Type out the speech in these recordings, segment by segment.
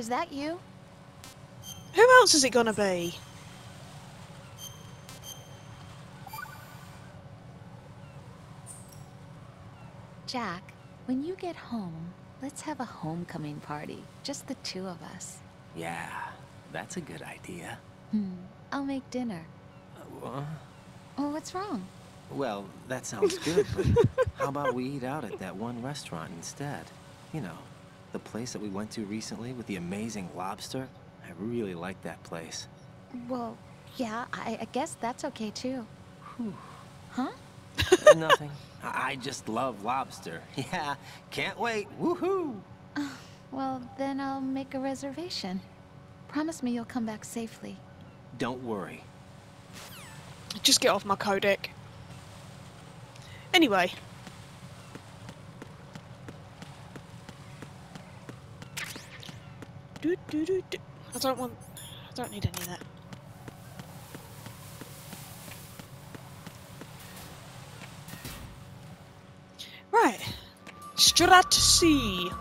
is that you? Who else is it gonna be? Jack, when you get home, let's have a homecoming party. Just the two of us. Yeah, that's a good idea. I'll make dinner. What? Oh, what's wrong? Well, that sounds good, but how about we eat out at that one restaurant instead? You know, the place that we went to recently with the amazing lobster. I really like that place. Well, yeah, I guess that's okay too. Whew. Huh? Nothing. I just love lobster. Yeah, can't wait. Woohoo! Well, then I'll make a reservation. Promise me you'll come back safely. Don't worry. Just get off my codec. Anyway. I don't need any of that. Right. Strut C.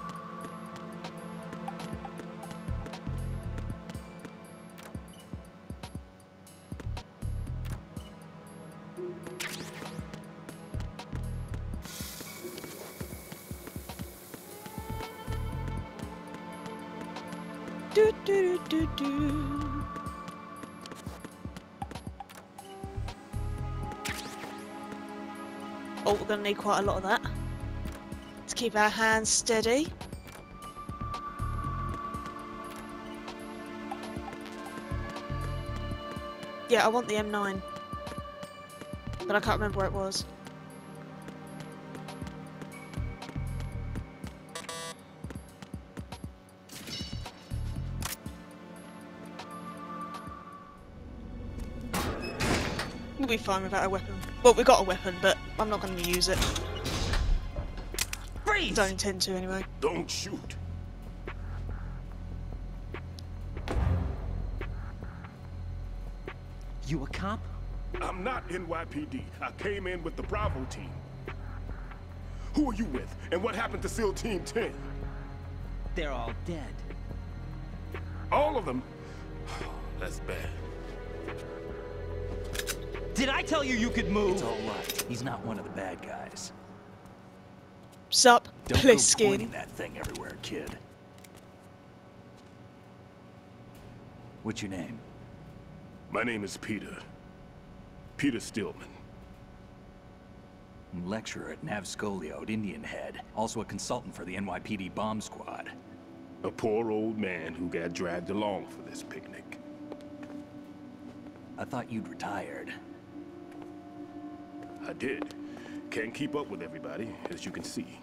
Oh, we're gonna need quite a lot of that. Let's keep our hands steady. Yeah, I want the M9. But I can't remember where it was. We'll be fine without a weapon. Well, we got a weapon, but I'm not going to use it. Freeze! Don't intend to, anyway. Don't shoot. You a cop? I'm not NYPD. I came in with the Bravo team. Who are you with? And what happened to SEAL Team 10? They're all dead. All of them? That's bad. Did I tell you you could move? It's all right. He's not one of the bad guys. Sup, Don't go Pliskin. pointing that thing everywhere, kid. What's your name? My name is Peter. Peter Stillman. Lecturer at Navscolio at Indian Head. Also a consultant for the NYPD bomb squad. A poor old man who got dragged along for this picnic. I thought you'd retired. I did. Can't keep up with everybody, as you can see.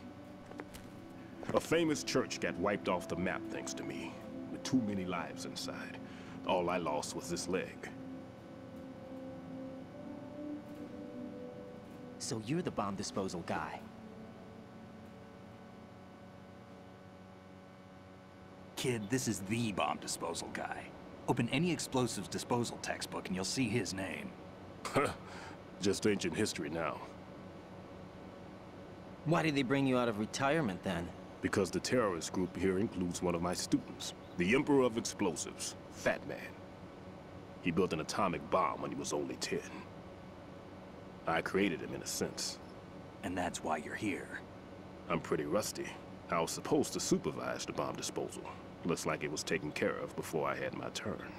A famous church got wiped off the map thanks to me, with too many lives inside. All I lost was this leg. So you're the bomb disposal guy. Kid, this is the bomb disposal guy. Open any explosives disposal textbook and you'll see his name. Just ancient history now. Why did they bring you out of retirement then? Because the terrorist group here includes one of my students, the Emperor of Explosives, Fat Man. He built an atomic bomb when he was only 10. I created him in a sense. And that's why you're here. I'm pretty rusty. I was supposed to supervise the bomb disposal. Looks like it was taken care of before I had my turn.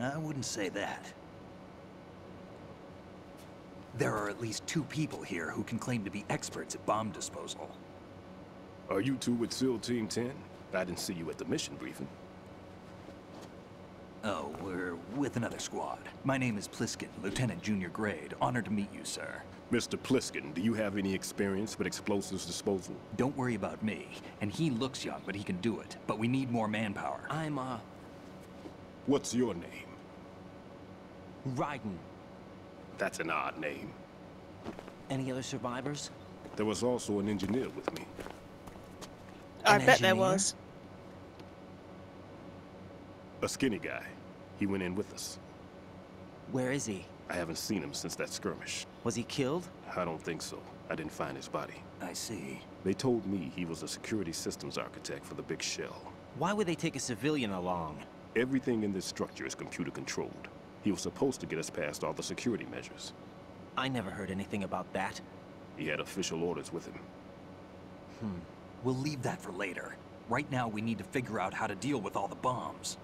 I wouldn't say that. There are at least 2 people here who can claim to be experts at bomb disposal. Are you two with SEAL Team 10? I didn't see you at the mission briefing. Oh, we're with another squad. My name is Pliskin, Lieutenant Junior Grade. Honored to meet you, sir. Mr. Pliskin, do you have any experience with explosives disposal? Don't worry about me. And he looks young, but he can do it. But we need more manpower. I'm, What's your name? Raiden. That's an odd name. Any other survivors? There was also an engineer with me. I An bet there engineer? was. A skinny guy. He went in with us. Where is he? I haven't seen him since that skirmish. Was he killed? I don't think so. I didn't find his body. I see. They told me he was a security systems architect for the big shell. Why would they take a civilian along? Everything in this structure is computer controlled. He was supposed to get us past all the security measures. I never heard anything about that. He had official orders with him. We'll leave that for later. Right now, we need to figure out how to deal with all the bombs.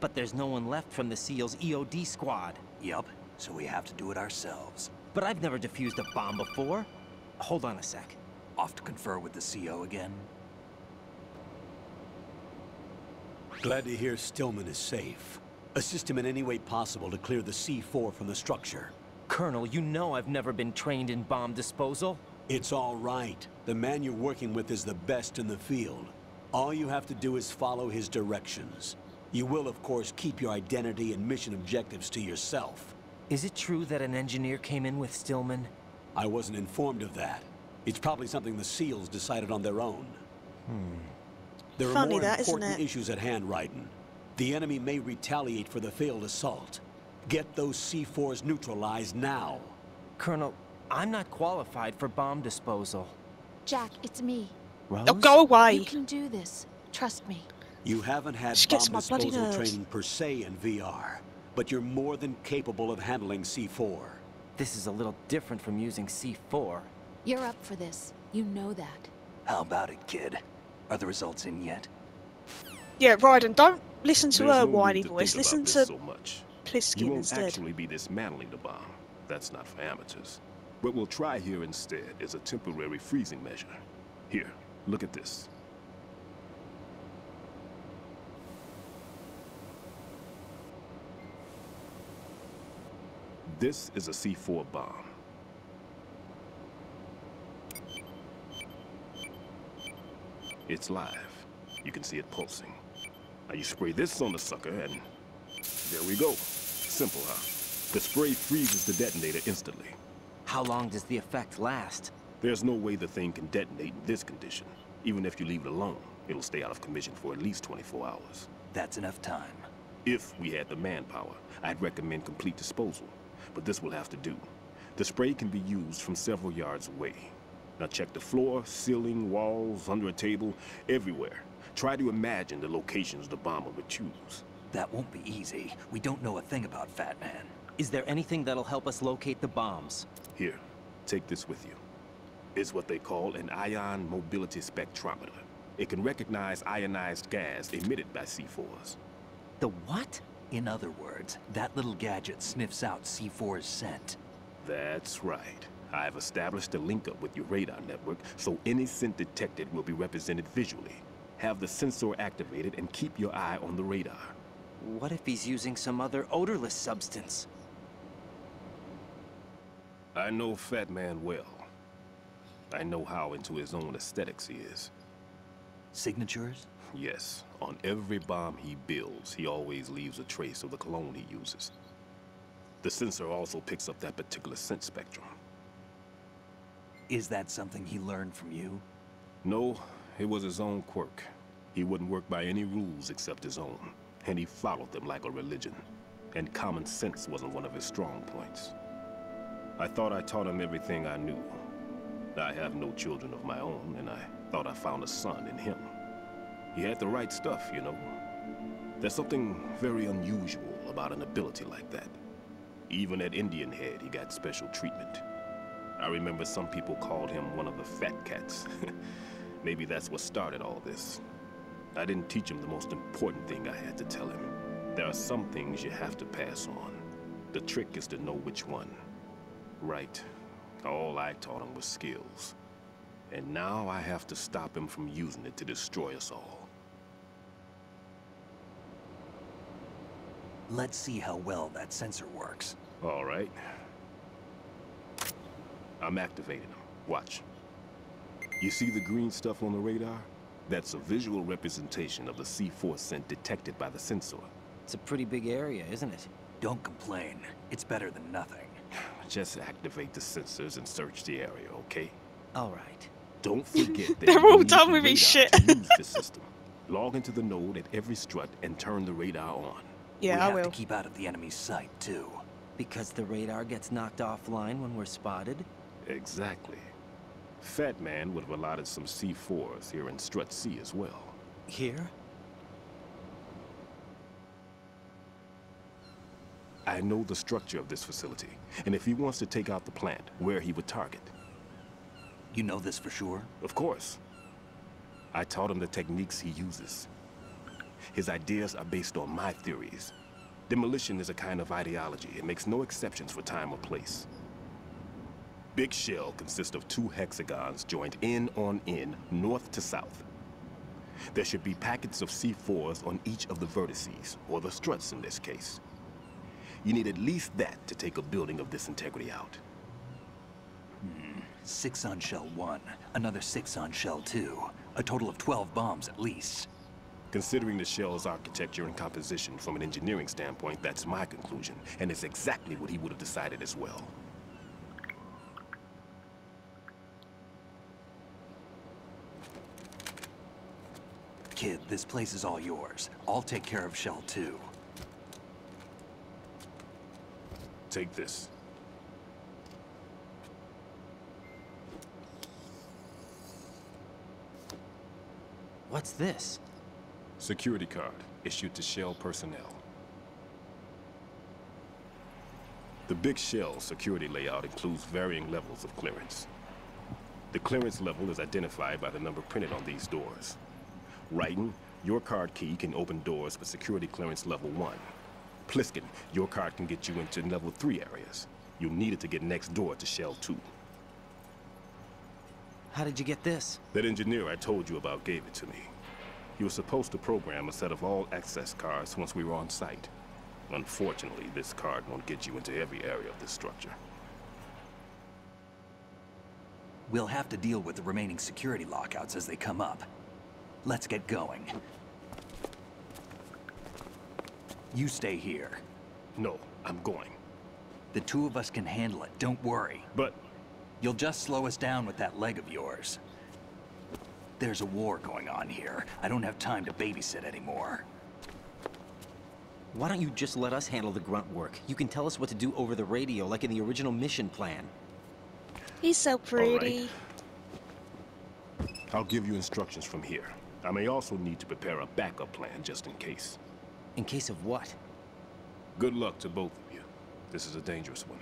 But there's no one left from the SEAL's EOD squad. Yup, so we have to do it ourselves. But I've never defused a bomb before. Hold on a sec. Off to confer with the CO again? Glad to hear Stillman is safe. Assist him in any way possible to clear the C4 from the structure. Colonel, you know I've never been trained in bomb disposal. It's all right. The man you're working with is the best in the field. All you have to do is follow his directions. You will, of course, keep your identity and mission objectives to yourself. Is it true that an engineer came in with Stillman? I wasn't informed of that. It's probably something the SEALs decided on their own. There are Funny more that, isn't important it? issues at hand, Raiden. The enemy may retaliate for the failed assault. Get those C4s neutralized now. Colonel, I'm not qualified for bomb disposal. Jack, it's me. Rose? Oh, go away. You can do this. Trust me. You haven't had She bomb gets my bloody disposal nerves. training per se in VR, but you're more than capable of handling C4. This is a little different from using C4. You're up for this. You know that. How about it, kid? Are the results in yet? Yeah, Raiden, don't listen to There's her no whiny need to voice. think Listen about to this so much. You Pliskin won't instead. actually be dismantling the bomb. That's not for amateurs. What we'll try here instead is a temporary freezing measure. Here, look at this. This is a C4 bomb. It's live. You can see it pulsing. Now you spray this on the sucker and there we go. Simple, huh? The spray freezes the detonator instantly. How long does the effect last? There's no way the thing can detonate in this condition. Even if you leave it alone, it'll stay out of commission for at least 24 hours. That's enough time. If we had the manpower, I'd recommend complete disposal. But this will have to do. The spray can be used from several yards away. Now check the floor, ceiling, walls, under a table, everywhere. Try to imagine the locations the bomber would choose. That won't be easy. We don't know a thing about Fat Man. Is there anything that'll help us locate the bombs? Here, take this with you. It's what they call an ion mobility spectrometer. It can recognize ionized gas emitted by C4s. The what? In other words, that little gadget sniffs out C4's scent. That's right. I've established a link up with your radar network, so any scent detected will be represented visually. Have the sensor activated and keep your eye on the radar. What if he's using some other odorless substance? I know Fat Man well. I know how into his own aesthetics he is. Signatures? Yes, on every bomb he builds, he always leaves a trace of the cologne he uses. The sensor also picks up that particular scent spectrum. Is that something he learned from you? No, it was his own quirk. He wouldn't work by any rules except his own, and he followed them like a religion. And common sense wasn't one of his strong points. I thought I taught him everything I knew. I have no children of my own, and I thought I found a son in him. He had the right stuff, you know. There's something very unusual about an ability like that. Even at Indian Head, he got special treatment. I remember some people called him one of the fat cats. Maybe that's what started all this. I didn't teach him the most important thing I had to tell him. There are some things you have to pass on. The trick is to know which one. Right. All I taught him was skills. And now I have to stop him from using it to destroy us all. Let's see how well that sensor works. All right. I'm activating him. Watch. You see the green stuff on the radar? That's a visual representation of the C4 scent detected by the sensor. It's a pretty big area, isn't it? Don't complain. It's better than nothing. Just activate the sensors and search the area, okay? All right. Don't forget that They're you all need done the with his radar shit. to use the system. Log into the node at every strut and turn the radar on. Yeah, we I have will. to keep out of the enemy's sight, too. Because the radar gets knocked offline when we're spotted? Exactly. Fat Man would have allotted some C4s here in Strut C as well. Here? I know the structure of this facility, and if he wants to take out the plant, where he would target. You know this for sure? Of course. I taught him the techniques he uses. His ideas are based on my theories. Demolition is a kind of ideology. It makes no exceptions for time or place. Big shell consists of 2 hexagons joined end on end, north to south. There should be packets of C4s on each of the vertices, or the struts in this case. You need at least that to take a building of this integrity out. 6 on shell 1, another 6 on shell 2. A total of 12 bombs at least. Considering the shell's architecture and composition from an engineering standpoint, that's my conclusion, and it's exactly what he would have decided as well. Kid, this place is all yours. I'll take care of shell 2. Take this. What's this? Security card issued to Shell personnel. The Big Shell security layout includes varying levels of clearance. The clearance level is identified by the number printed on these doors. Raiden, your card key can open doors with security clearance level 1. Pliskin, your card can get you into level 3 areas. You'll need it to get next door to Shell 2. How did you get this? That engineer I told you about gave it to me. He was supposed to program a set of all access cards once we were on site. Unfortunately, this card won't get you into every area of this structure. We'll have to deal with the remaining security lockouts as they come up. Let's get going. You stay here. No, I'm going. The 2 of us can handle it, don't worry. But You'll just slow us down with that leg of yours. There's a war going on here. I don't have time to babysit anymore. Why don't you just let us handle the grunt work? You can tell us what to do over the radio, like in the original mission plan. He's so pretty. All right. I'll give you instructions from here. I may also need to prepare a backup plan just in case. In case of what? Good luck to both of you. This is a dangerous one.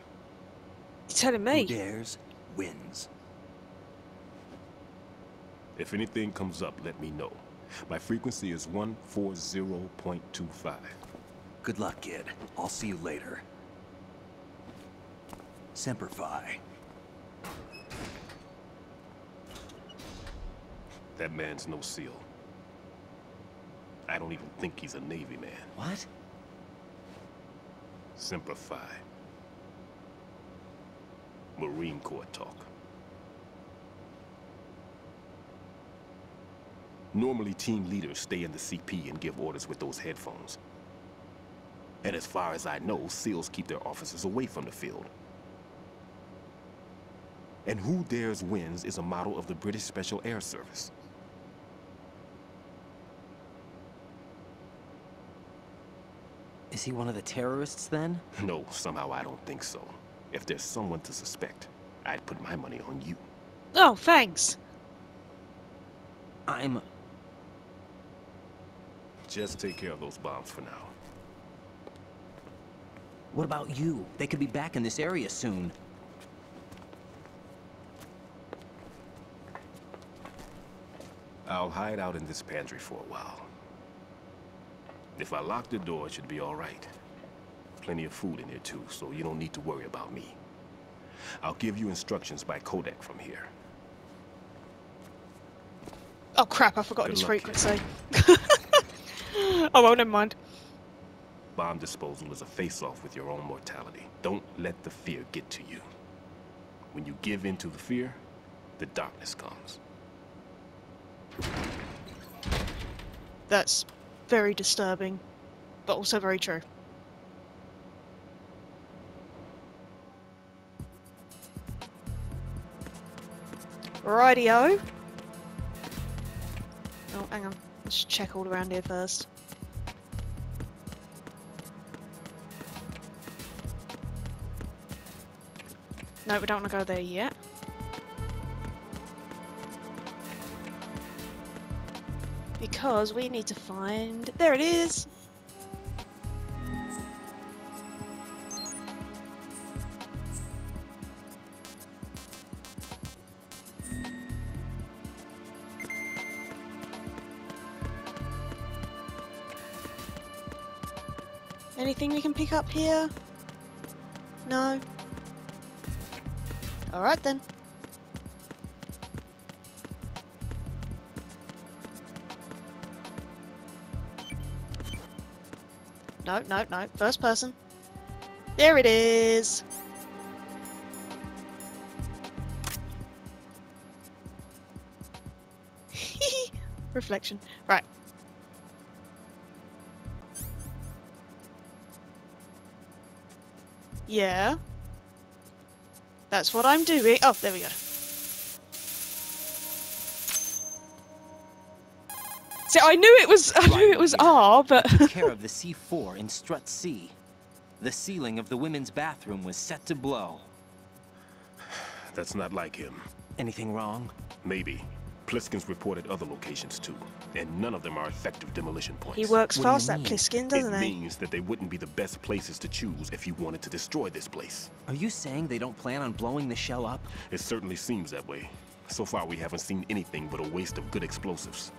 You're telling Who me? dares, wins. If anything comes up, let me know. My frequency is 140.25. Good luck, kid. I'll see you later. Semper Fi. That man's no SEAL. I don't even think he's a Navy man. What? Semper Fi. Marine Corps talk. Normally, team leaders stay in the CP and give orders with those headphones. And as far as I know, SEALs keep their officers away from the field. And Who Dares Wins is a model of the British Special Air Service. Is he one of the terrorists then? No, somehow I don't think so. If there's someone to suspect, I'd put my money on you. Oh, thanks. I'm... Just take care of those bombs for now. What about you? They could be back in this area soon. I'll hide out in this pantry for a while. If I lock the door, it should be all right. Plenty of food in here too, so you don't need to worry about me. I'll give you instructions by codec from here. Oh crap, I forgot Good his luck, frequency. Oh well, never mind. Bomb disposal is a face-off with your own mortality. Don't let the fear get to you. When you give in to the fear, the darkness comes. That's very disturbing, but also very true. Rightio. Oh, hang on. Let's check all around here first. No, we don't want to go there yet. Because we need to find... There it is! Anything we can pick up here? No. Alright then. No, no, no. First person. There it is! Reflection. Right. Yeah. That's what I'm doing. Oh, there we go. See, I knew it was R, but I took care of the C4 in strut C. The ceiling of the women's bathroom was set to blow. That's not like him. Anything wrong? Maybe. Pliskin's reported other locations too, and none of them are effective demolition points. he works What do you fast, that mean? Pliskin, It doesn't he? means that they wouldn't be the best places to choose if you wanted to destroy this place. Are you saying they don't plan on blowing the shell up? It certainly seems that way. So far, we haven't seen anything but a waste of good explosives.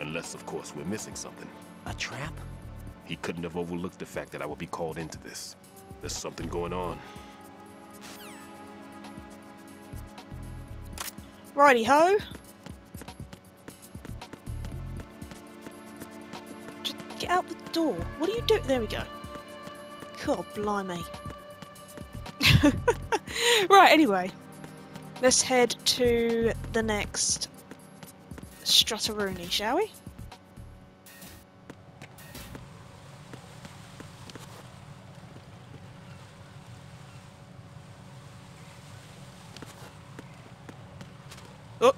Unless, of course, we're missing something. A trap? He couldn't have overlooked the fact that I would be called into this. There's something going on. Righty-ho. Just get out the door. What do you do? There we go. God blimey. Right, anyway. Let's head to the next Strutteroony, shall we? Oh.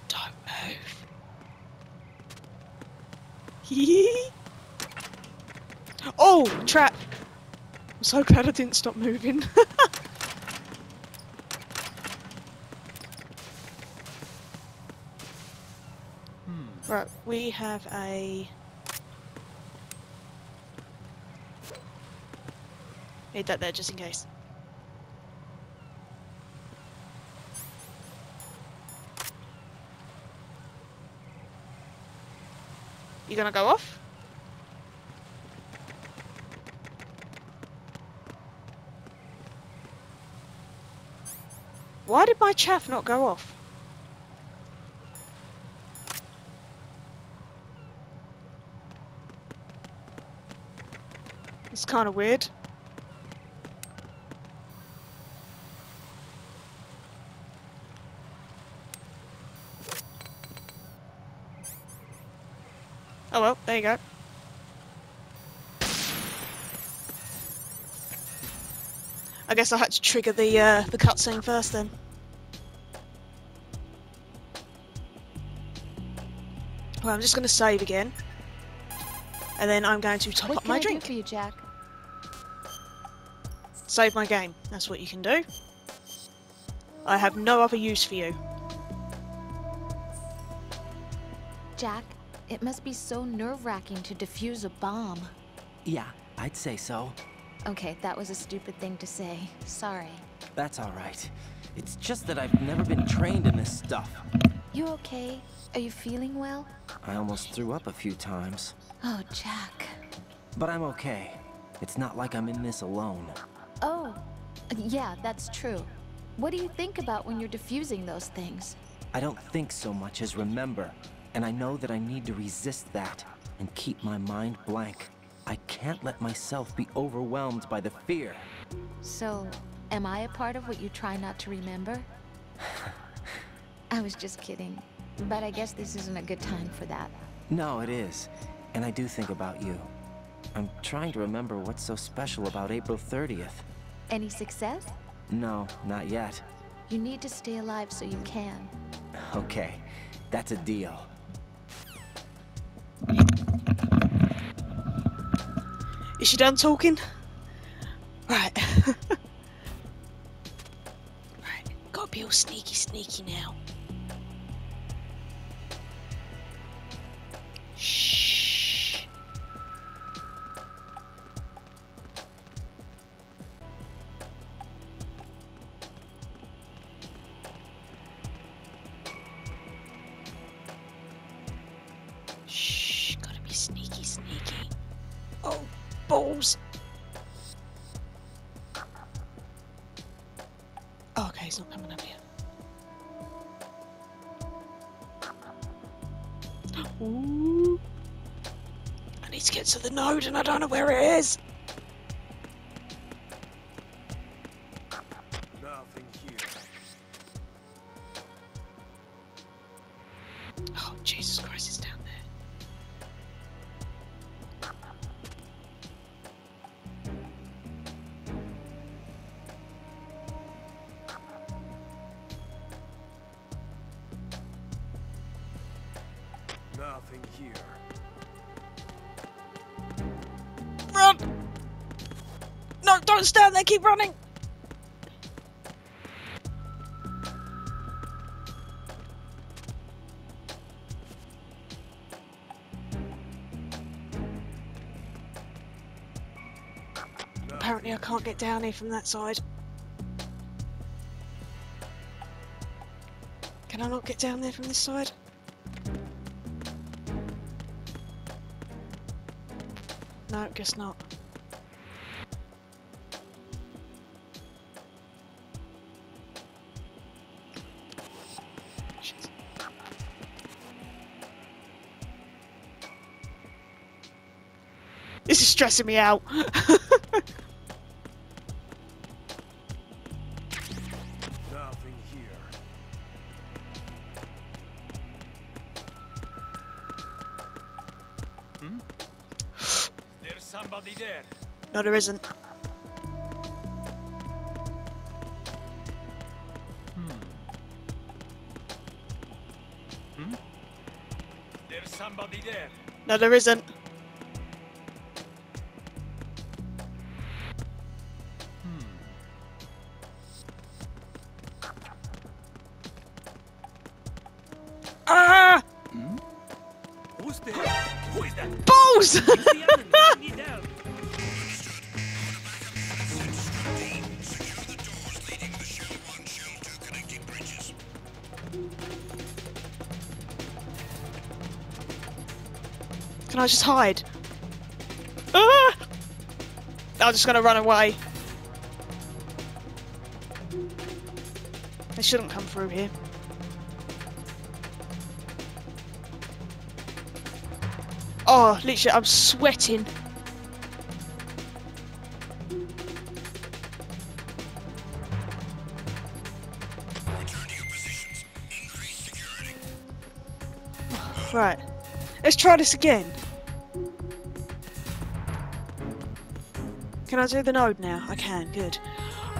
Don't move. Oh, trap. I'm so glad I didn't stop moving. Right, we have a... Need that there just in case. You gonna go off? Why did my chaff not go off? It's kind of weird. Oh well, there you go. I guess I had to trigger the cutscene first then. Well, I'm just going to save again, and then I'm going to top What up can my I do drink. for you, Jack? Save my game. That's what you can do. I have no other use for you. Jack, it must be so nerve-wracking to defuse a bomb. Yeah, I'd say so. Okay, that was a stupid thing to say. Sorry. That's all right. It's just that I've never been trained in this stuff. You okay? Are you feeling well? I almost threw up a few times. Oh, Jack. But I'm okay. It's not like I'm in this alone. Oh, yeah, that's true. What do you think about when you're defusing those things? I don't think so much as remember. And I know that I need to resist that and keep my mind blank. I can't let myself be overwhelmed by the fear. So, am I a part of what you try not to remember? I was just kidding. But I guess this isn't a good time for that. No, it is. And I do think about you. I'm trying to remember what's so special about April 30th. Any success? No, not yet. You need to stay alive so you can. Okay, that's a deal. Is she done talking? Right. Right, gotta be all sneaky now. Shh. Sneaky, sneaky. Oh, balls. Oh, okay, he's not coming up here. Ooh. I need to get to the node and I don't know where it is. Nothing here. Oh, Jesus Christ, it's down there. Nothing here. Run! No, don't stand there, keep running! Apparently I can't get down here from that side. Can I not get down there from this side? No, guess not. Shit. This is stressing me out. Nothing here. There's somebody there. No, there isn't. There's somebody there. No, there isn't. Ah! Who's there? Who is that? Balls! Knock me down. Can I just hide? Ah! I'm just gonna run away. They shouldn't come through here. Oh, literally, I'm sweating. Right, let's try this again. Can I do the node now? I can, good.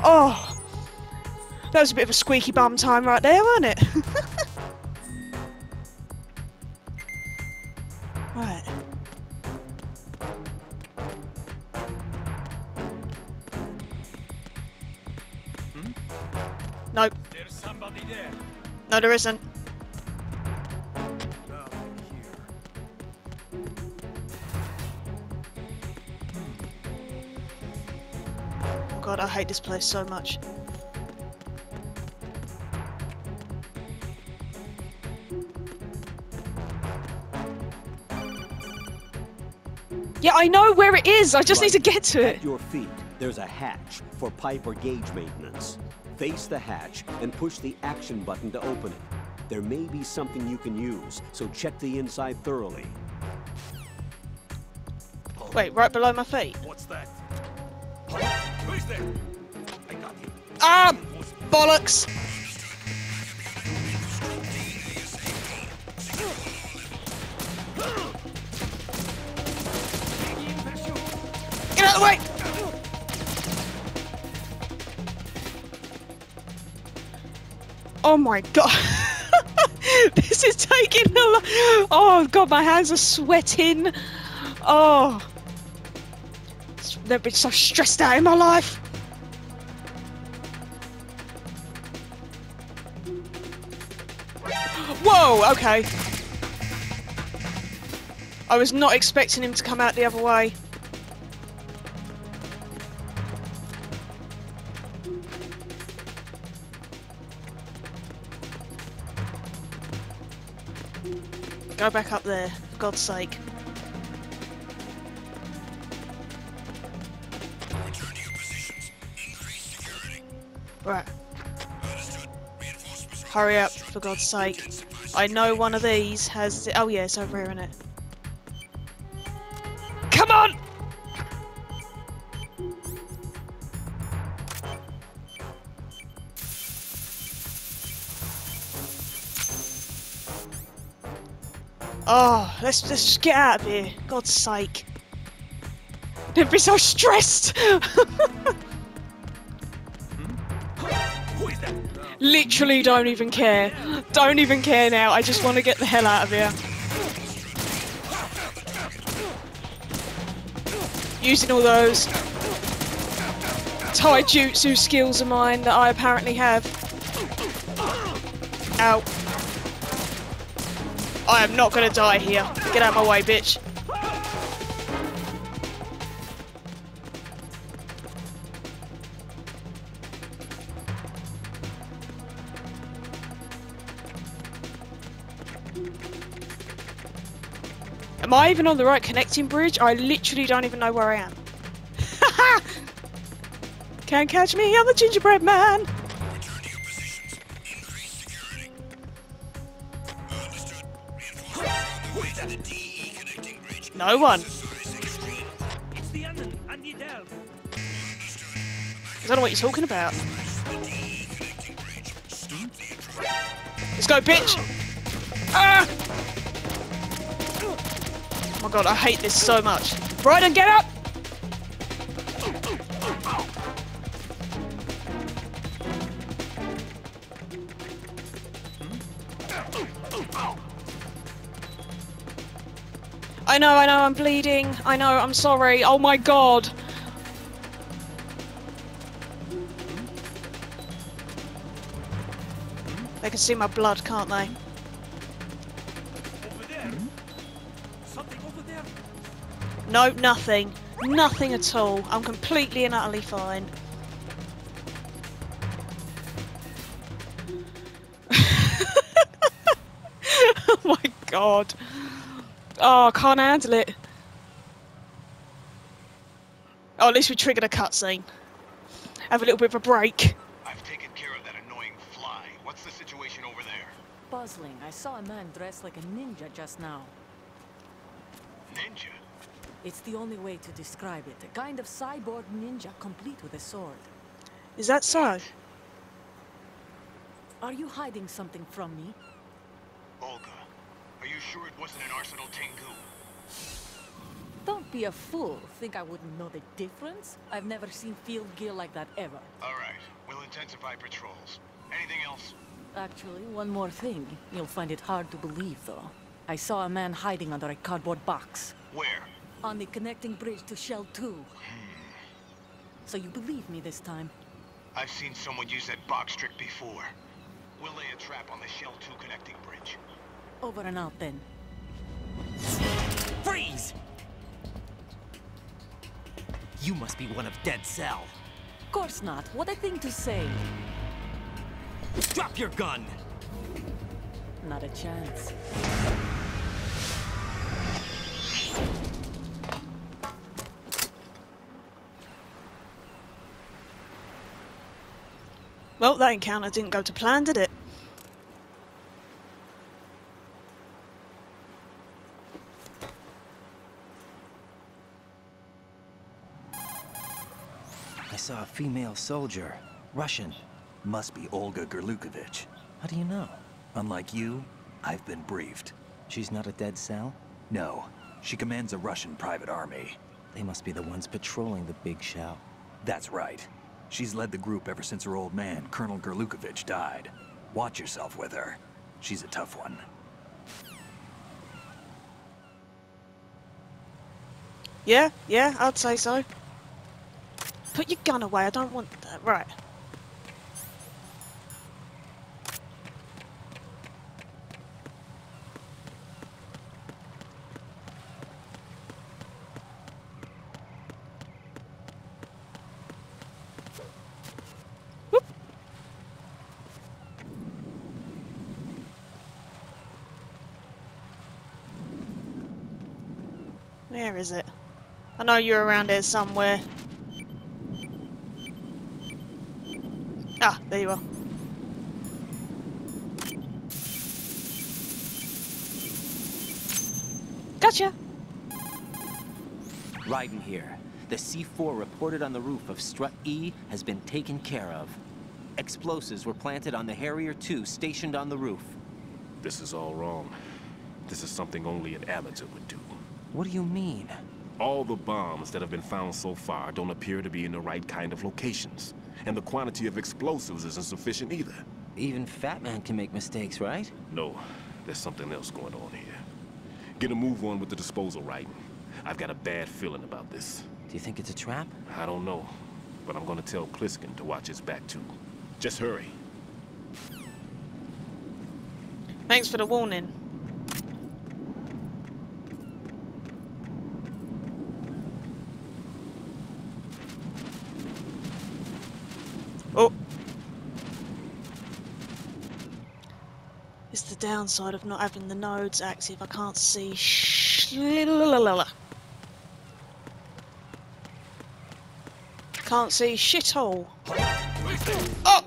Oh, that was a bit of a squeaky bum time right there, wasn't it? Right. Nope. There's somebody there. No, there isn't. Nothing here. Oh god, I hate this place so much. Yeah, I know where it is. I just need to get to it. At your feet, there's a hatch for pipe or gauge maintenance. Face the hatch and push the action button to open it. There may be something you can use, so check the inside thoroughly. Wait, right below my feet. What's that? Huh? Who is there? I got him. Ah! Bollocks! Get out of the way! Oh my god. This is taking a lot. Oh god, my hands are sweating. Oh. I've never been so stressed out in my life. Whoa, okay. I was not expecting him to come out the other way. Go back up there, for God's sake. Right. Hurry up, for God's sake. I know one of these has... Oh yeah, it's over here, isn't it? Come on! Oh, let's just get out of here. God's sake. Don't be so stressed! Literally don't even care. Don't even care now. I just want to get the hell out of here. Using all those taijutsu skills of mine that I apparently have. Ow. I am not gonna die here. Get out of my way, bitch. Am I even on the right connecting bridge? I literally don't even know where I am. Haha! Can't catch me, I'm the gingerbread man! Return to your positions. Increase security. Understood. Reinforcements on the way to the DE connecting bridge. No one. It's the end. I need help. I don't know what you're talking about. Let's go, bitch! Ah! Oh my god, I hate this so much. Raiden, get up! I know, I'm bleeding. I know, I'm sorry. Oh my god. They can see my blood, can't they? Over there. Something over there. No, nothing. Nothing at all. I'm completely and utterly fine. Oh my god. Oh, I can't handle it. Oh, at least we triggered a cutscene. Have a little bit of a break. I've taken care of that annoying fly. What's the situation over there? Puzzling. I saw a man dressed like a ninja just now. Ninja? It's the only way to describe it. A kind of cyborg ninja complete with a sword. Is that so? Are you hiding something from me? Olga, are you sure it wasn't an Arsenal Tengu? Don't be a fool. Think I wouldn't know the difference? I've never seen field gear like that ever. All right, we'll intensify patrols. Anything else? Actually, one more thing. You'll find it hard to believe, though. I saw a man hiding under a cardboard box. Where? On the connecting bridge to Shell 2. So you believe me this time? I've seen someone use that box trick before. We'll lay a trap on the Shell 2 connecting bridge. Over and out, then. Freeze! You must be one of Dead Cell. Of course not. What a thing to say. Drop your gun! Not a chance. Well, that encounter didn't go to plan, did it? I saw a female soldier. Russian. Must be Olga Gerlukovich. How do you know? Unlike you, I've been briefed. She's not a Dead Cell? No, she commands a Russian private army. They must be the ones patrolling the big shell. That's right. She's led the group ever since her old man, Colonel Gerlukovich, died. Watch yourself with her. She's a tough one. Yeah, I'd say so. Put your gun away, I don't want that. Right. Whoop. Where is it? I know you're around here somewhere. Ah, there you are. Gotcha. Raiden here. The C4 reported on the roof of Strut E has been taken care of. Explosives were planted on the Harrier 2 stationed on the roof. This is all wrong. This is something only an amateur would do. What do you mean? All the bombs that have been found so far don't appear to be in the right kind of locations. And the quantity of explosives isn't sufficient either. Even Fat Man can make mistakes, right? No, there's something else going on here. Get a move on with the disposal, Raiden. I've got a bad feeling about this. Do you think it's a trap? I don't know, but I'm gonna tell Pliskin to watch his back too. Just hurry. Thanks for the warning. Oh. It's the downside of not having the nodes active. I can't see Can't see shithole. Oh!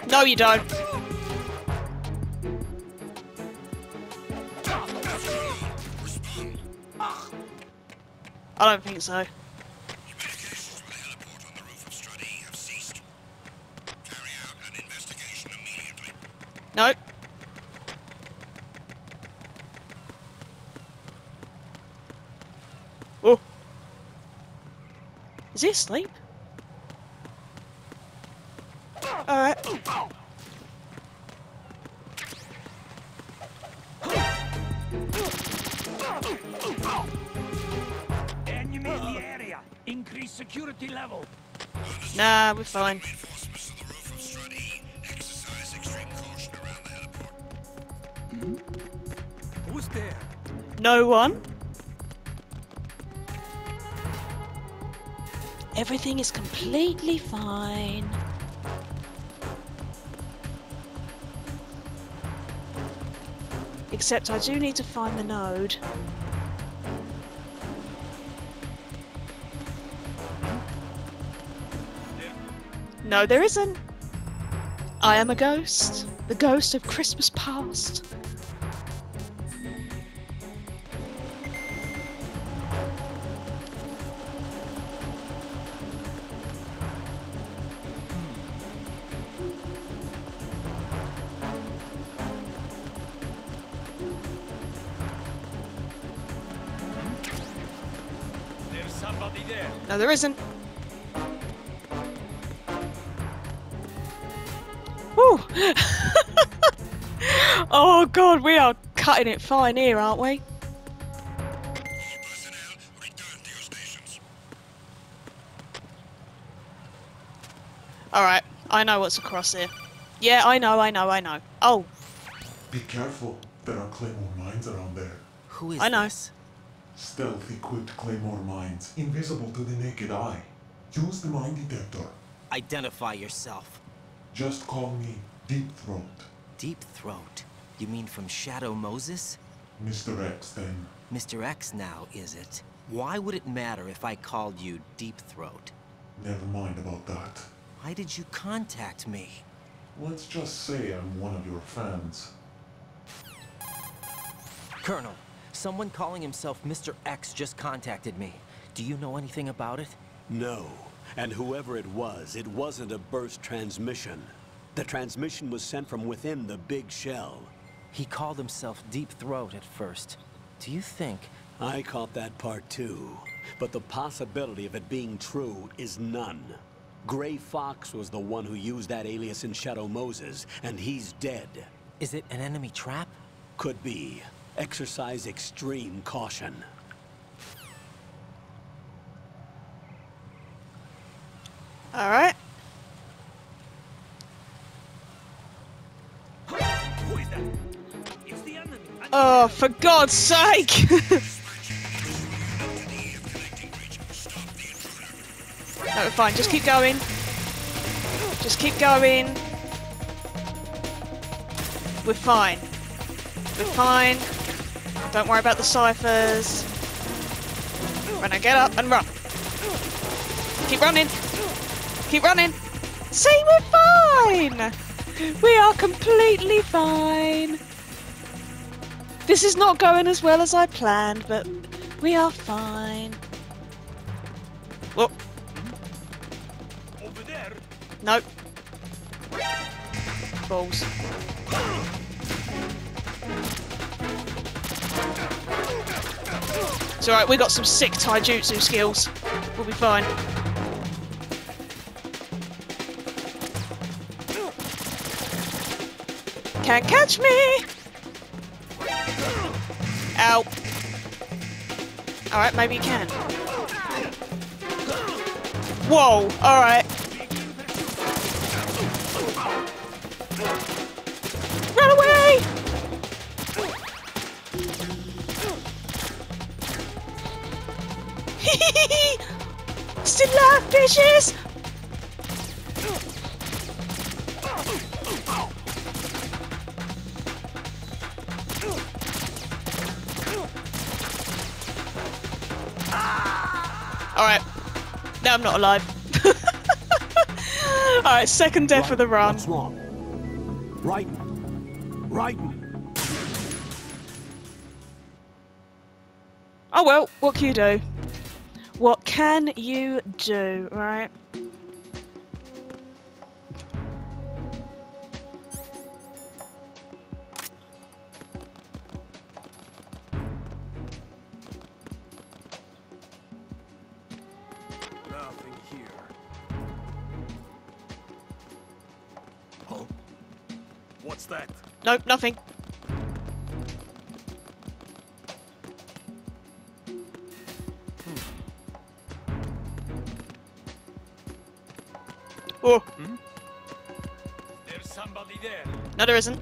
No, you don't. I don't think so. Communications from the heliport on the roof of Strut E have ceased. Carry out an investigation immediately. No. Oh. Is he asleep? Alright. Enemy in the area. Increase security level. Nah, we're fine. Reinforcements on the roof of Strut E. Exercise extreme caution around the heliport. Who's there? No one. Everything is completely fine. Except I do need to find the node. No, there isn't. I am a ghost. The ghost of Christmas past. There's somebody there. No, there isn't. Woo! Oh god, we are cutting it fine here, aren't we? Personnel, return to your stations. Alright, I know what's across here. Yeah, I know. Oh, Be careful, there are claymore mines around there. Who is I know. this? Stealth equipped claymore mines, invisible to the naked eye. Use the mine detector. Identify yourself. Just call me Deep Throat. Deep Throat? You mean from Shadow Moses? Mr. X, then. Mr. X now, is it? Why would it matter if I called you Deep Throat? Never mind about that. Why did you contact me? Let's just say I'm one of your fans. Colonel, someone calling himself Mr. X just contacted me. Do you know anything about it? No. And whoever it wasn't a burst transmission. The transmission was sent from within the big shell. He called himself Deep Throat at first. Do you think... I caught that part too. But the possibility of it being true is none. Gray Fox was the one who used that alias in Shadow Moses, and he's dead. Is it an enemy trap? Could be. Exercise extreme caution. alright. Who is that? It's the enemy. Oh, for God's sake! No, we're fine. Just keep going. Just keep going. We're fine. We're fine. Don't worry about the ciphers. When I get up and run. Keep running. Keep running. See, we're fine! We are completely fine. This is not going as well as I planned, but we are fine. Whoop. Over there. Nope. Balls. It's alright, we got some sick taijutsu skills. We'll be fine. Can't catch me! Ow. Alright, maybe you can. Whoa, alright. Run away! Still alive, bitches! Alright. Now I'm not alive. Alright, second death of the run. What's wrong? Raiden! Oh well, what can you do? What can you do, right? Nothing here. Oh. What's that? Nope, nothing. Oh. There's somebody there. No, there isn't.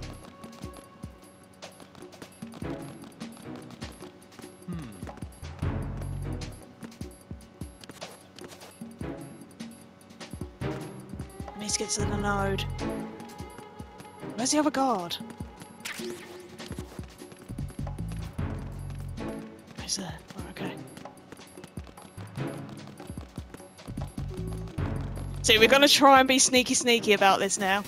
I need to get to the node. Where's the other guard? Where's there? Oh, okay. See, we're gonna try and be sneaky about this now.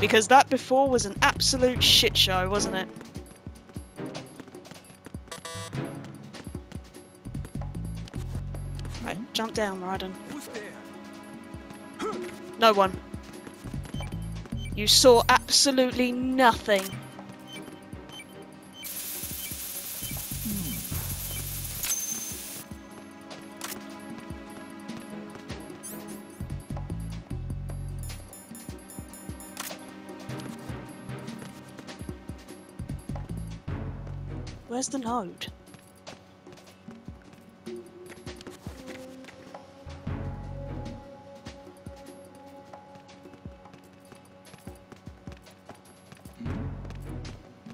Because that before was an absolute shit show, wasn't it? Right, jump down, Raiden. Who's there? No one. You saw absolutely nothing. Where's the node?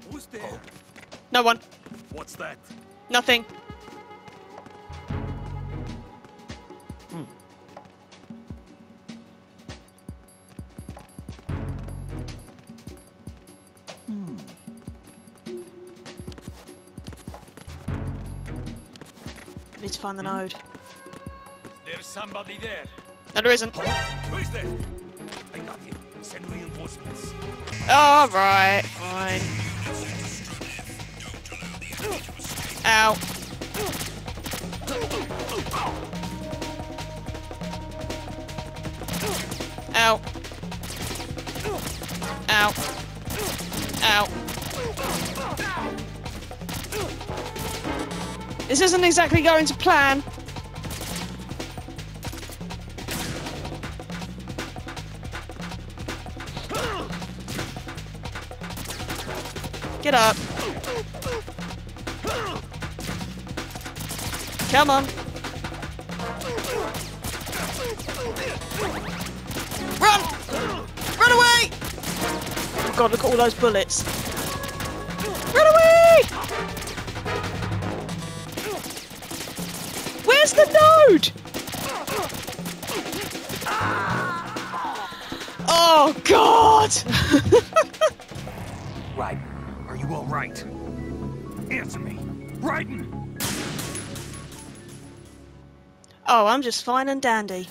Who's there? No one. What's that? Nothing. I need to find the node. There's somebody there. No, there isn't. Who's there? I got him. Send reinforcements. Alright, fine. Ow. Ow. Ow. Ow. This isn't exactly going to plan. Get up. Come on. Run! Run away! Oh god, look at all those bullets. Run away! Where's the node? Oh god! Raiden, are you all right? Answer me. Raiden! Oh, I'm just fine and dandy.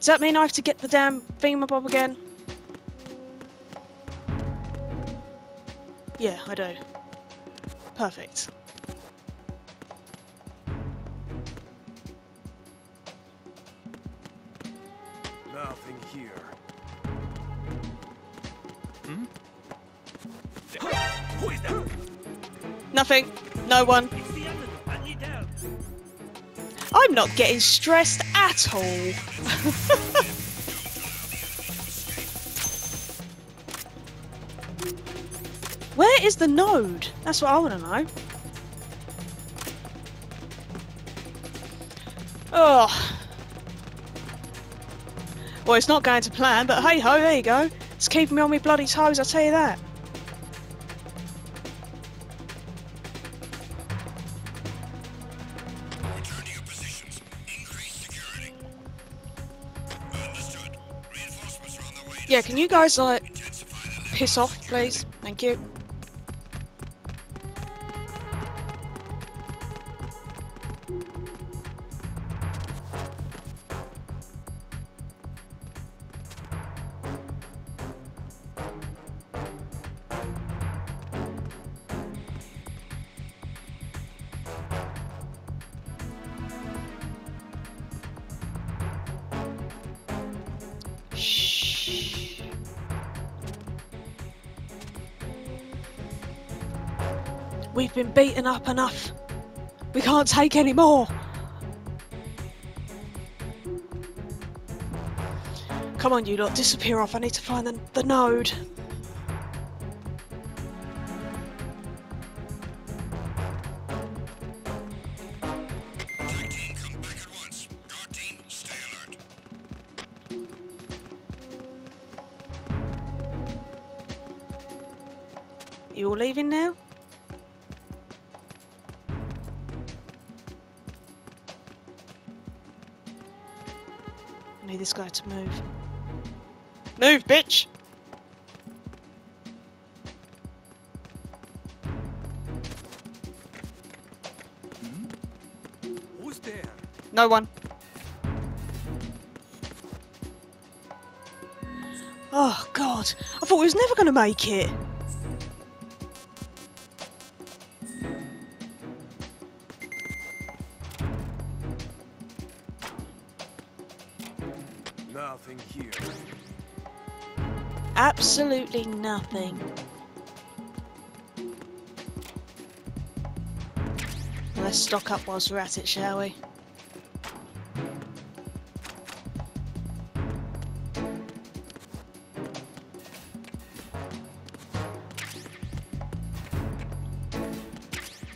Does that mean I have to get the damn thingamabob again? Yeah, I do. Perfect. Nothing here. Who is that? Nothing. No one. It's the enemy. I need help. I'm not getting stressed at all. Where is the node? That's what I want to know. Oh. Well, it's not going to plan, but hey ho, there you go. It's keeping me on my bloody toes, I'll tell you that. Return to your positions. Increase security. Understood. Reinforcements are on the way. Yeah, can you guys, like, Intensify the piss off, please? Thank you. Shh. We've been beaten up enough. We can't take any more. Come on, you lot, disappear off. I need to find the node. Tag team, come back at once. Guard team, stay alert. You all leaving now? I need this guy to move. Move, bitch! Who's there? No one. Oh, God. I thought we was never going to make it. Nothing here. Absolutely nothing. Let's stock up whilst we're at it, shall we?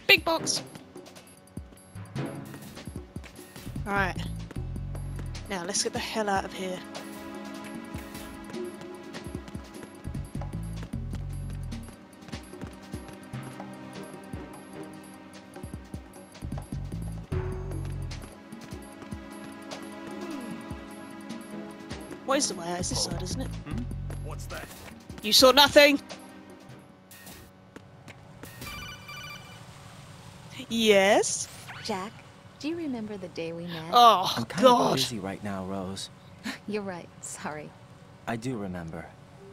Big box! Alright. Now, let's get the hell out of here. What is the way out? It's this side, isn't it? What's that? You saw nothing! Yes? Jack, do you remember the day we met? Oh, I'm kind of God! busy right now, Rose. You're right. Sorry. I do remember.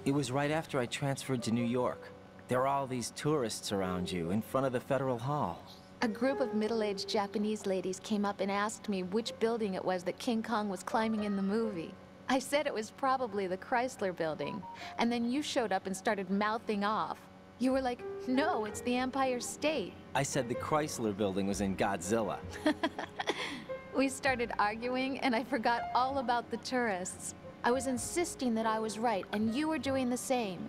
It was right after I transferred to New York. There were all these tourists around you in front of the Federal Hall. A group of middle-aged Japanese ladies came up and asked me which building it was that King Kong was climbing in the movie. I said it was probably the Chrysler Building, and then you showed up and started mouthing off. You were like, no, it's the Empire State. I said the Chrysler Building was in Godzilla. We started arguing, and I forgot all about the tourists. I was insisting that I was right, and you were doing the same.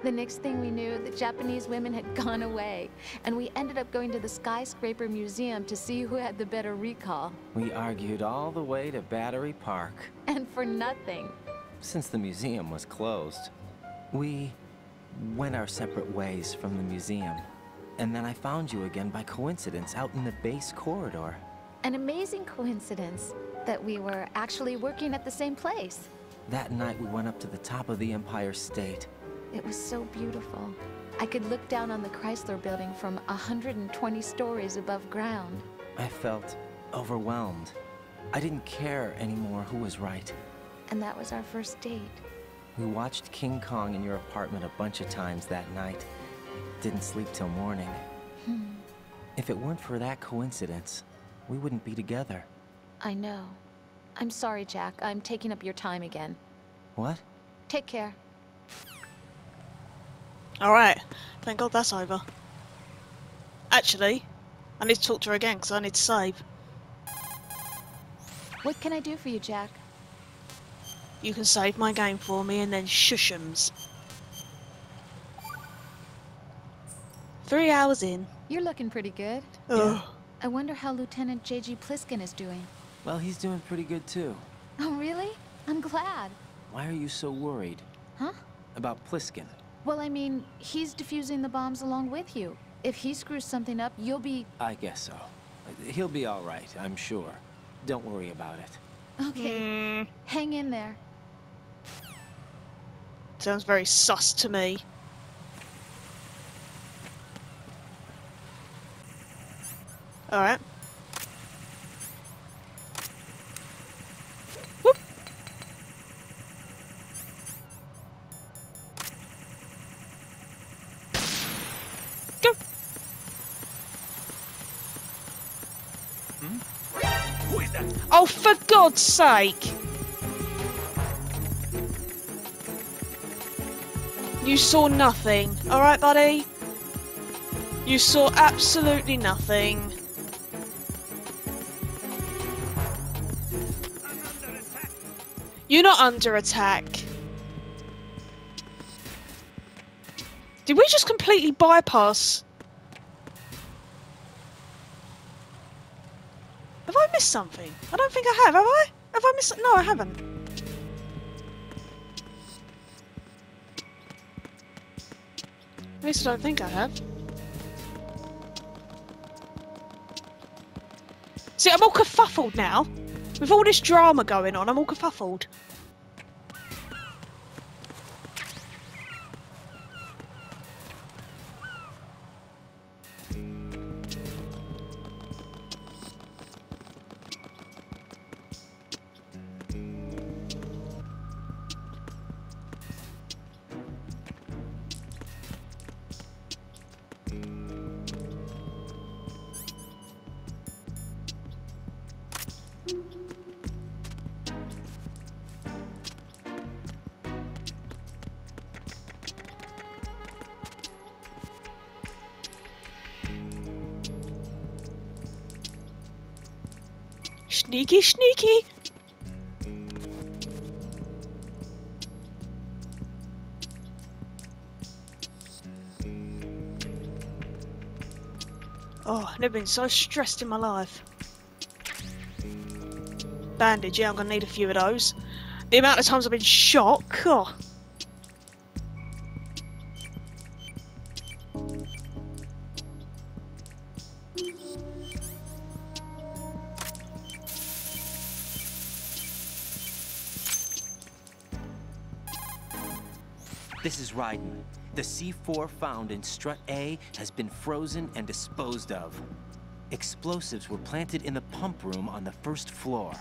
The next thing we knew, the Japanese women had gone away, and we ended up going to the Skyscraper Museum to see who had the better recall. We argued all the way to Battery Park. And for nothing. Since the museum was closed, we went our separate ways from the museum. And then I found you again by coincidence out in the base corridor. An amazing coincidence that we were actually working at the same place. That night we went up to the top of the Empire State. It was so beautiful. I could look down on the Chrysler Building from 120 stories above ground. I felt overwhelmed. I didn't care anymore who was right. And that was our first date. We watched King Kong in your apartment a bunch of times that night. Didn't sleep till morning. If it weren't for that coincidence, we wouldn't be together. I know. I'm sorry, Jack. I'm taking up your time again. What? Take care. Alright, thank God that's over. Actually, I need to talk to her again because I need to save. What can I do for you, Jack? You can save my game for me and then shush'ems. 3 hours in. You're looking pretty good. Ugh. I wonder how Lieutenant J.G. Pliskin is doing. Well, he's doing pretty good too. Oh, really? I'm glad. Why are you so worried? Huh? About Pliskin? Well, I mean, he's defusing the bombs along with you. If he screws something up, you'll be... I guess so. He'll be all right, I'm sure. Don't worry about it. Okay. Hang in there. Sounds very sus to me. Alright. Whoop. Go. Who is that? Oh, for God's sake! You saw nothing, alright, buddy? You saw absolutely nothing. You're not under attack. Did we just completely bypass? Have I missed something? I don't think I have I? Have I missed? No, I haven't. At least I don't think I have. See, I'm all kerfuffled now. With all this drama going on, I'm all kerfuffled. Sneaky, sneaky! Oh, I've never been so stressed in my life. Bandage, yeah, I'm gonna need a few of those. The amount of times I've been shot, oh. This is Raiden. The C4 found in Strut A has been frozen and disposed of. Explosives were planted in the pump room on the first floor.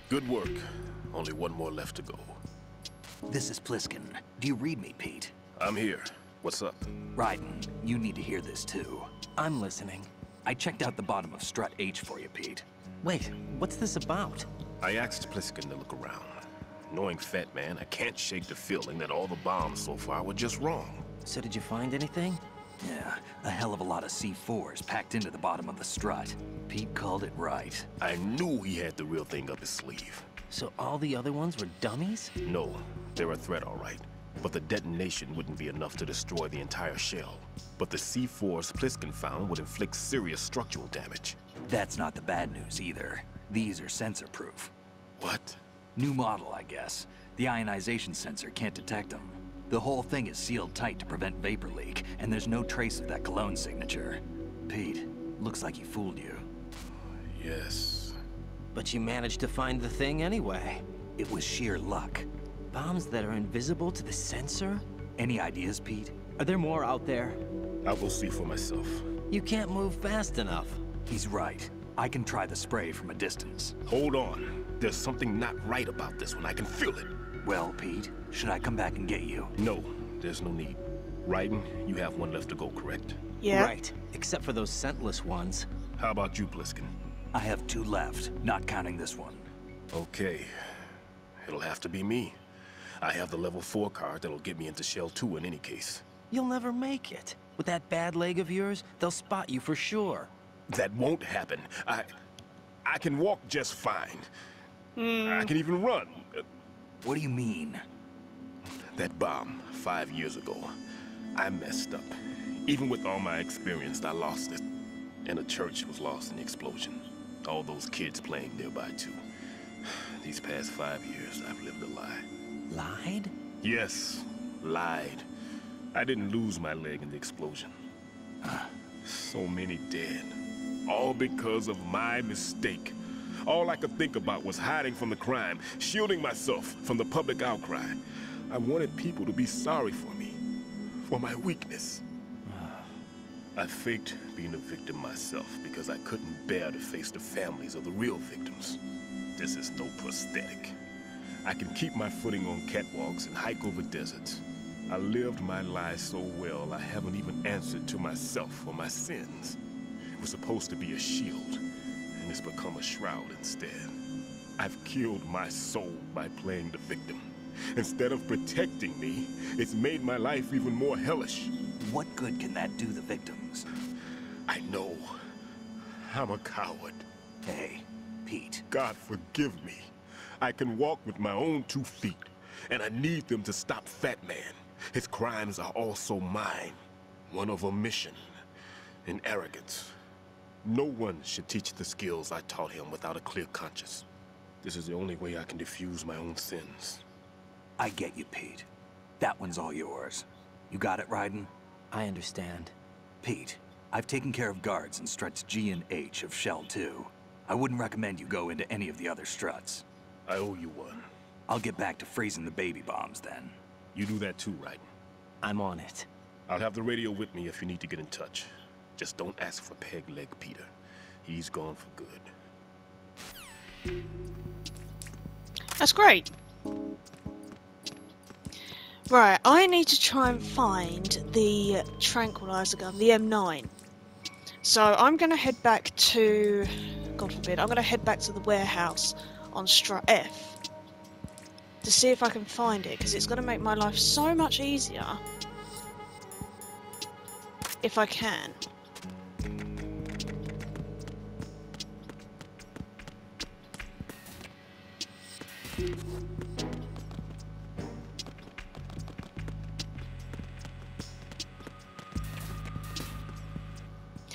Good work. Only one more left to go. This is Pliskin. Do you read me, Pete? I'm here. What's up? Raiden, you need to hear this too. I'm listening. I checked out the bottom of Strut H for you, Pete. Wait, what's this about? I asked Pliskin to look around. Knowing Fat Man, I can't shake the feeling that all the bombs so far were just wrong. So did you find anything? Yeah, a hell of a lot of C4s packed into the bottom of the strut. Pete called it right. I knew he had the real thing up his sleeve. So all the other ones were dummies? No, they're a threat, all right. But the detonation wouldn't be enough to destroy the entire shell. But the C4s Pliskin found would inflict serious structural damage. That's not the bad news either. These are sensor-proof. What? New model, I guess. The ionization sensor can't detect them. The whole thing is sealed tight to prevent vapor leak, and there's no trace of that cologne signature. Pete, looks like he fooled you. Yes. But you managed to find the thing anyway. It was sheer luck. Bombs that are invisible to the sensor? Any ideas, Pete? Are there more out there? I'll go see for myself. You can't move fast enough. He's right. I can try the spray from a distance. Hold on. There's something not right about this one. I can feel it. Well, Pete, should I come back and get you? No, there's no need. Raiden, you have one left to go, correct? Yeah. Right, except for those scentless ones. How about you, Bliskin? I have 2 left, not counting this one. Okay. It'll have to be me. I have the level 4 card that'll get me into Shell 2 in any case. You'll never make it. With that bad leg of yours, they'll spot you for sure. That won't happen. I can walk just fine. I can even run. What do you mean? That bomb 5 years ago, I messed up. Even with all my experience, I lost it. And the church was lost in the explosion. All those kids playing nearby too. These past 5 years, I've lived a lie. Lied? Yes, lied. I didn't lose my leg in the explosion. So many dead. All because of my mistake. All I could think about was hiding from the crime, shielding myself from the public outcry. I wanted people to be sorry for me, for my weakness. I faked being a victim myself because I couldn't bear to face the families of the real victims. This is no prosthetic. I can keep my footing on catwalks and hike over deserts. I lived my lie so well, I haven't even answered to myself for my sins. It was supposed to be a shield, and it's become a shroud instead. I've killed my soul by playing the victim. Instead of protecting me, it's made my life even more hellish. What good can that do the victims? I know. I'm a coward. Hey, Pete. God forgive me. I can walk with my own 2 feet, and I need them to stop Fat Man. His crimes are also mine. One of omission and arrogance. No one should teach the skills I taught him without a clear conscience. This is the only way I can diffuse my own sins. I get you, Pete. That one's all yours. You got it, Raiden? I understand. Pete, I've taken care of guards in struts G and H of Shell 2. I wouldn't recommend you go into any of the other struts. I owe you one. I'll get back to freezing the baby bombs then. You do that too, Raiden. I'm on it. I'll have the radio with me if you need to get in touch. Just don't ask for Peg Leg Peter. He's gone for good. That's great. Right, I need to try and find the tranquilizer gun, the M9. So I'm going to head back to... God forbid, I'm going to head back to the warehouse on strut F to see if I can find it, because it's going to make my life so much easier if I can.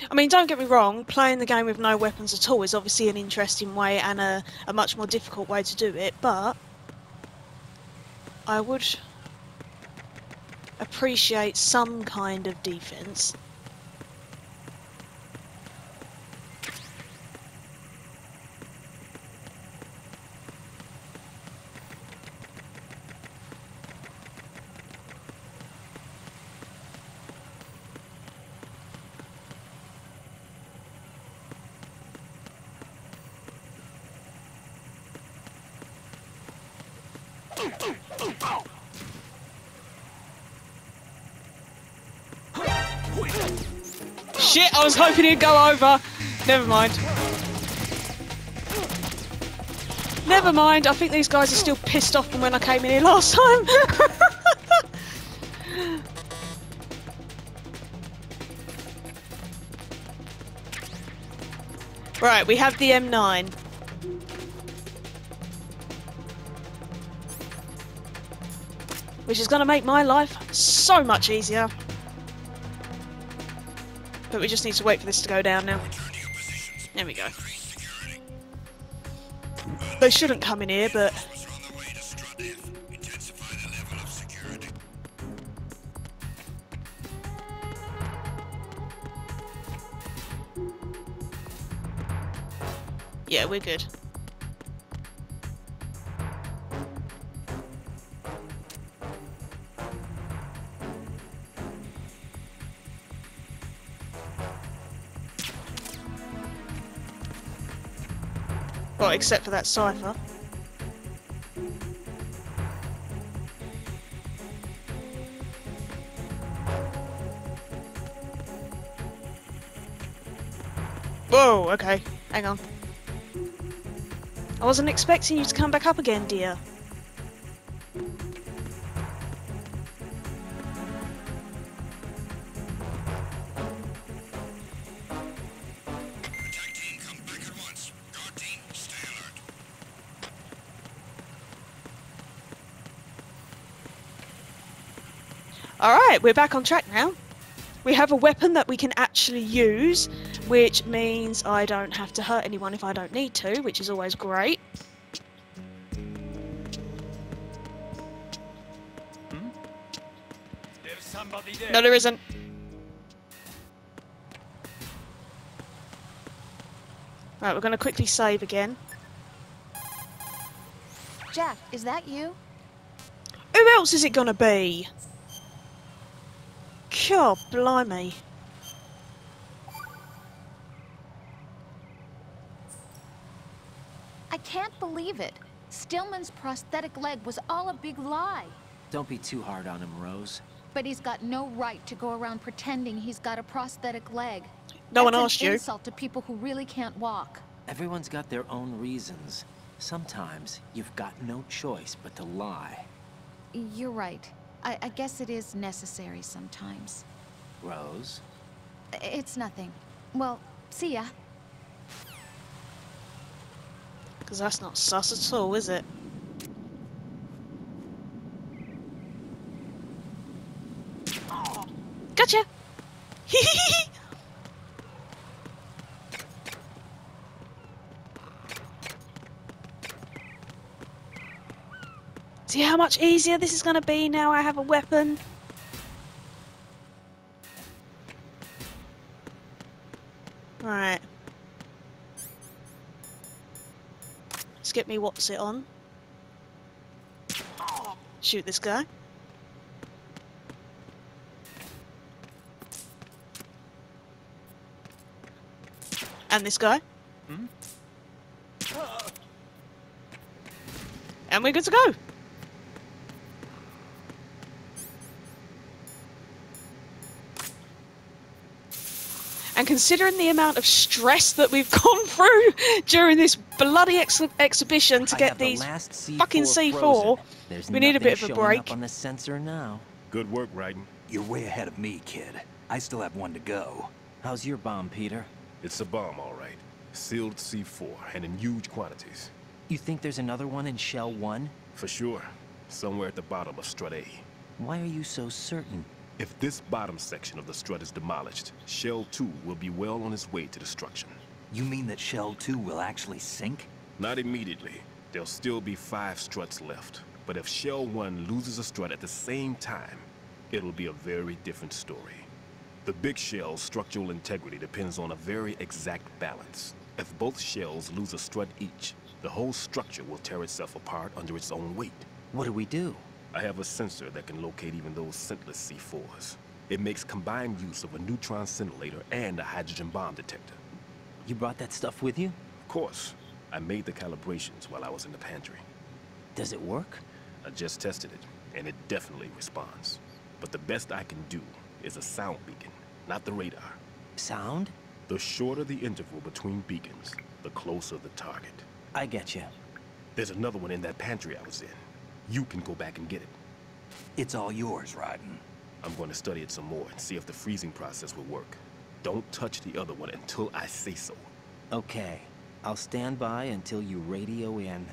I mean, don't get me wrong, playing the game with no weapons at all is obviously an interesting way and a much more difficult way to do it, but I would appreciate some kind of defense. Shit, I was hoping he'd go over. Never mind. Never mind, I think these guys are still pissed off from when I came in here last time. Right, we have the M9. Which is going to make my life so much easier. But we just need to wait for this to go down now. There we go. They shouldn't come in here, but... yeah, we're good. Well, except for that cipher. Whoa, okay. Hang on. I wasn't expecting you to come back up again, dear. Attack team, come back at once. Guard team, stay alert. Alright, we're back on track now. We have a weapon that we can actually use, which means I don't have to hurt anyone if I don't need to, which is always great. There's somebody there. No, there isn't. Right, we're going to quickly save again. Jack, is that you? Who else is it going to be? God, blimey. I can't believe it. Stillman's prosthetic leg was all a big lie. Don't be too hard on him, Rose. But he's got no right to go around pretending he's got a prosthetic leg. No one That's asked an you. insult to people who really can't walk. Everyone's got their own reasons. Sometimes you've got no choice but to lie. You're right. I guess it is necessary sometimes. Rose? It's nothing. Well, see ya. Because that's not sus at all, is it? Gotcha! See how much easier this is going to be now I have a weapon? Right. Let's get me what's it on. Shoot this guy. And this guy. And we're good to go. And considering the amount of stress that we've gone through during this bloody exhibition to get these fucking C4, we need a bit of a break. Up on the sensor now. Good work, Raiden. You're way ahead of me, kid. I still have one to go. How's your bomb, Peter? It's a bomb, all right. Sealed C4, and in huge quantities. You think there's another one in Shell 1? For sure. Somewhere at the bottom of Strut A. Why are you so certain? If this bottom section of the strut is demolished, Shell 2 will be well on its way to destruction. You mean that Shell 2 will actually sink? Not immediately. There'll still be 5 struts left. But if Shell 1 loses a strut at the same time, it'll be a very different story. The big shell's structural integrity depends on a very exact balance. If both shells lose a strut each, the whole structure will tear itself apart under its own weight. What do we do? I have a sensor that can locate even those scentless C4s. It makes combined use of a neutron scintillator and a hydrogen bomb detector. You brought that stuff with you? Of course. I made the calibrations while I was in the pantry. Does it work? I just tested it, and it definitely responds. But the best I can do is a sound beacon, not the radar. Sound? The shorter the interval between beacons, the closer the target. I get you. There's another one in that pantry I was in. You can go back and get it. It's all yours, Raiden. I'm going to study it some more and see if the freezing process will work. Don't touch the other one until I say so. Okay. I'll stand by until you radio in.